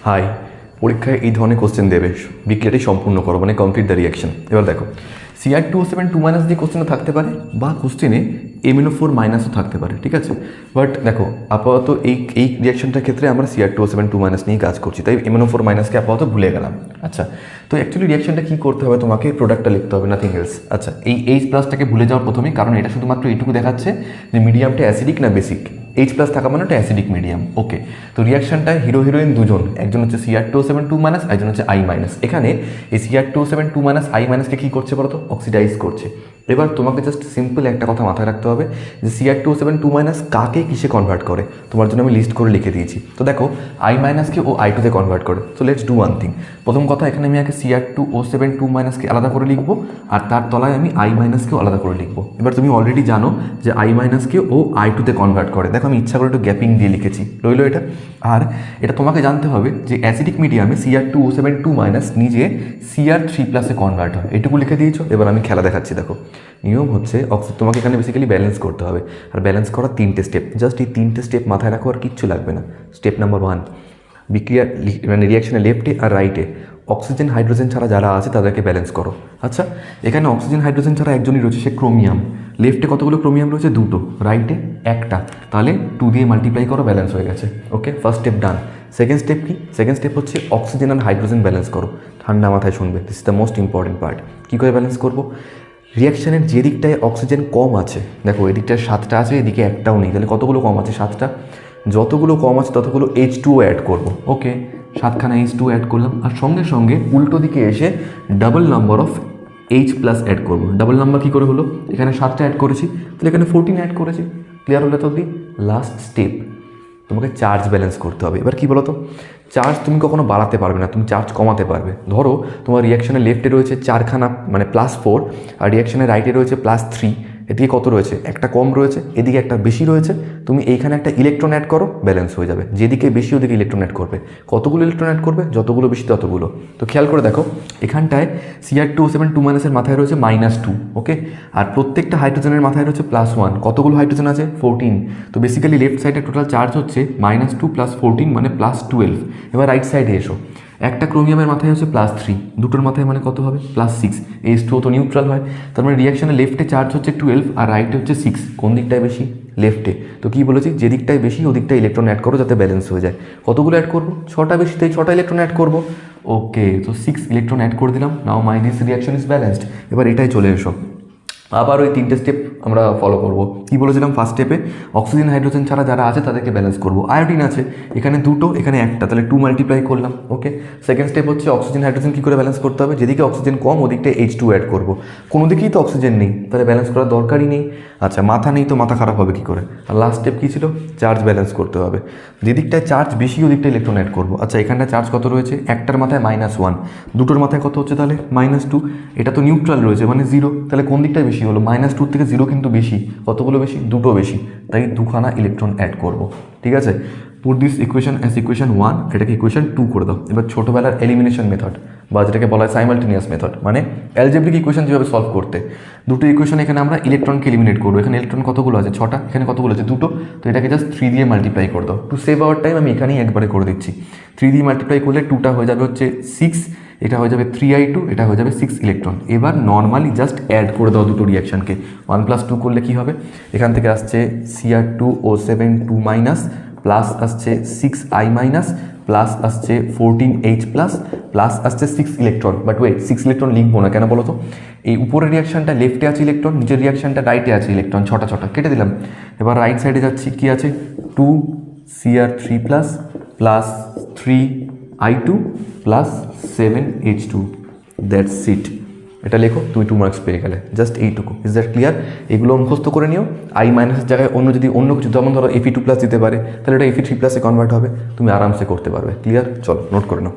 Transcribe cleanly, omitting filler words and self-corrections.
High, পরীক্ষায় এই ধরনের কোশ্চেন দেবে, বিক্রিয়াটি সম্পূর্ণ করো, মানে কমপ্লিট দ্য রিয়াকশন। এবার দেখো, Cr2O7 2- দিয়ে কোশ্চেনে থাকতে পারে, বা কোশ্চেনে MnO4- থাকতে পারে, ঠিক আছে। বাট দেখো, আপাতত এই রিয়াকশনটার ক্ষেত্রে আমরা Cr2O7 2- নিয়ে কাজ করছি, তাই MnO4- আপাতত ভুলে গেলাম। আচ্ছা, তো অ্যাকচুয়ালি রিয়াকশনটা কী করতে হবে, তোমাকে প্রোডাক্টটা লিখতে হবে, নাথিং এলস। আচ্ছা, এই H+টাকে ভুলে যাওয়ার প্রথমেই, কারণ এটা শুধুমাত্র এইটুকু দেখাচ্ছে যে মিডিয়ামটা অ্যাসিডিক না বেসিক। H+ থাকা মানে একটা অ্যাসিডিক মিডিয়াম। ওকে, তো রিয়াকশনটায় হিরো হিরোইন দুজন, একজন হচ্ছে Cr2O7 2-, একজন হচ্ছে I-। এখানে এই Cr2O7 2- I- কী করছে বলো তো? অক্সিডাইজ করছে। এবার তোমাকে জাস্ট সিম্পল একটা কথা মাথায় রাখতে হবে যে Cr2O7 2- কাকে কিসে কনভার্ট করে, তোমার জন্য আমি লিস্ট করে লিখে দিয়েছি। তো দেখো, I- ও I2-তে কনভার্ট করে। So let's do one thing. প্রথম কথা, এখানে আমি আগে Cr2O7 2- আলাদা করে লিখবো, আর তার তলায় আমি I- আলাদা করে লিখবো। এবার তুমি অলরেডি জানো যে I- ও I2-তে কনভার্ট করে। দেখো, আমি ইচ্ছা করে একটু গ্যাপিং দিয়ে লিখেছি, রইলো এটা। আর এটা তোমাকে জানতে হবে যে অ্যাসিডিক মিডিয়ামে Cr2O7 2- নিজে Cr3+-এ কনভার্ট হয়, এটুকু লিখে দিয়েছো। এবার আমি খেলা দেখাচ্ছি। দেখো, নিয়ম হচ্ছে তোমাকে এখানে বেসিক্যালি ব্যালেন্স করতে হবে, আর ব্যালেন্স করার 3টে স্টেপ। জাস্ট এই 3টে স্টেপ মাথায় রাখো, আর কিচ্ছু লাগবে না। স্টেপ নাম্বার 1, বিক্রিয়া মানে রিয়াকশনে লেফটে আর রাইটে অক্সিজেন হাইড্রোজেন ছাড়া যারা আছে তাদেরকে ব্যালেন্স করো। আচ্ছা, এখানে অক্সিজেন হাইড্রোজেন ছাড়া একজনই রয়েছে, সে ক্রোমিয়াম। লেফটে কতগুলো ক্রোমিয়াম রয়েছে? 2টো, রাইটে 1টা। তাহলে 2 দিয়ে মাল্টিপ্লাই করো, ব্যালেন্স হয়ে গেছে। Okay, first step done. Second step কি? সেকেন্ড স্টেপ হচ্ছে অক্সিজেন আর হাইড্রোজেন ব্যালেন্স করো। ঠান্ডা মাথায় শুনবে, this is the most important part. কী করে ব্যালেন্স করবো? রিয়াকশানের যে দিকটায় অক্সিজেন কম আছে, দেখো এদিকটায় 7টা আছে, এদিকে 1টাও নেই, তাহলে কতগুলো কম আছে? 7টা। যতগুলো কম আছে ততগুলো H2O অ্যাড করবো। ওকে, 7খানা H2O অ্যাড করলাম, আর সঙ্গে সঙ্গে উল্টো দিকে এসে double number of H+ add করবো। ডাবল নাম্বার কী করে হলো? এখানে 7টা অ্যাড করেছি, তাহলে এখানে 14 অ্যাড করেছি। ক্লিয়ার হলে তো? লাস্ট স্টেপ, তোমাকে চার্জ ব্যালেন্স করতে হবে। এবার কী বলো তো, চার্জ তুমি কখনো বাড়াতে পারবে না, তুমি চার্জ কমাতে পারবে। ধরো তোমার রিয়াকশনের লেফটে রয়েছে 4খানা মানে +4, আর রিয়াকশনের রাইটে রয়েছে +3। এদিকে কত রয়েছে? একটা কম রয়েছে, এদিকে একটা বেশি রয়েছে। তুমি এইখানে একটা ইলেকট্রন অ্যাড করো, ব্যালেন্স হয়ে যাবে। যেদিকে বেশি ওদিকে ইলেকট্রন অ্যাড করবে। কতগুলো ইলেকট্রন অ্যাড করবে? যতগুলো বেশি ততগুলো। তো খেয়াল করে দেখো, এখানটায় Cr2O7 2- মাথায় রয়েছে -2। ওকে, আর প্রত্যেকটা হাইড্রোজেনের মাথায় রয়েছে +1। কতগুলো হাইড্রোজেন আছে? 14। তো বেসিক্যালি লেফট সাইডে টোটাল চার্জ হচ্ছে -2 + 14 মানে +12। এবার রাইট সাইডে এসো, একটা ক্রোমিয়ামের মাথায় হচ্ছে +3, দুটোর মাথায় মানে কত হবে? +6। H2O তো নিউট্রাল হয়, তার মানে রিয়াকশনে লেফটে চার্জ হচ্ছে 12 আর রাইটে হচ্ছে 6। কোন দিকটায় বেশি? লেফটে। তো কী বলেছি, যে দিকটায় বেশি ওদিকটা ইলেকট্রন অ্যাড করো যাতে ব্যালেন্স হয়ে যায়। কতগুলো অ্যাড করবো? 6টা বেশি, তাই 6টা ইলেকট্রন অ্যাড করবো। ওকে, তো 6 ইলেকট্রন অ্যাড করে দিলাম। Now my this reaction is balanced. এবার এটাই চলে এসো, আবার ওই 3টে স্টেপ আমরা ফলো করবো। কী বলেছিলাম? ফার্স্ট স্টেপে অক্সিজেন হাইড্রোজেন ছাড়া যারা আছে তাদেরকে ব্যালেন্স করবো। আয়োডিন আছে, এখানে 2টো, এখানে 1টা, তাহলে 2 মাল্টিপ্লাই করলাম। ওকে, সেকেন্ড স্টেপ হচ্ছে অক্সিজেন হাইড্রোজেন কী করে ব্যালেন্স করতে হবে? যেদিকে অক্সিজেন কম ওদিকটা H2 অ্যাড করবো। কোনো দিকেই তো অক্সিজেন নেই, তাহলে ব্যালেন্স করার দরকারই নেই। আচ্ছা, মাথা নেই তো মাথা খারাপ হবে কী করে? আর লাস্ট স্টেপ কী ছিল? চার্জ ব্যালেন্স করতে হবে। যেদিকটায় চার্জ বেশি ওদিকটা ইলেকট্রন অ্যাড করবো। আচ্ছা, এখানটা চার্জ কত রয়েছে? একটার মাথায় -1, দুটোর মাথায় কত হচ্ছে তাহলে? -2। এটা তো নিউট্রাল রয়েছে মানে 0, তাহলে কোন দিকটায় বেশি হলো? -2 থেকে 0 কিন্তু বেশি। কতগুলো বেশি? 2টো বেশি, তাই 2খানা ইলেকট্রন অ্যাড করবো। ঠিক আছে, put this equation as equation 1, এটাকে ইকুয়েশন 2 করে দাও। এবার ছোটোবেলার এলিমিনেশন মেথড, বা যেটাকে বলা হয় সাইমালটেনিয়াস মেথড, মানে অ্যালজেব্রিক ইকুয়েশন যেভাবে সলভ করতে, দুটো ইকুয়েশন এখানে আমরা ইলেকট্রনকে এলিমিনেট করবো। এখানে ইলেকট্রন কতগুলো আছে? 6টা, এখানে কতগুলো আছে? 2টো। তো এটাকে জাস্ট 3 দিয়ে মাল্টিপ্লাই করে দাও। টু সেভ আওয়ার টাইম আমি এখানেই একবারে করে দিচ্ছি। 3 দিয়ে মাল্টিপ্লাই করলে 2টা হয়ে যাবে হচ্ছে 6, এটা হয়ে যাবে 3I2, এটা হয়ে যাবে 6 ইলেকট্রন। এবার নর্মালি জাস্ট অ্যাড করে দাও দুটো রিয়াকশানকে। 1 + 2 করলে কী হবে? এখান থেকে আসছে Cr2O7 2- প্লাস আসছে 6I- প্লাস আসছে 14H+, প্লাস আসছে 6 ইলেকট্রন। বাট ওয়েট, 6 ইলেকট্রন লিখবো না, কেন বলো তো? এই উপরের রিয়াকশানটা লেফটে আছে ইলেকট্রন, নিচের রিয়াকশানটা রাইটে আছে ইলেকট্রন। 6টা কেটে দিলাম। এবার রাইট সাইডে যাচ্ছি, কী আছে? 2 Cr3+ plus 3I2 plus 7H2। That's it. এটা লেখো, তুই 2 মার্কস পেয়ে গেলে। জাস্ট এইটুকু। Is that clear? এগুলো মুখস্থ করে নিও। I- জায়গায় অন্য কিছু, যেমন ধরো Fe2+ দিতে পারে, তাহলে এটা Fe3+-এ কনভার্ট হবে, তুমি আরামসে করতে পারবে। ক্লিয়ার? চলো নোট করে নাও।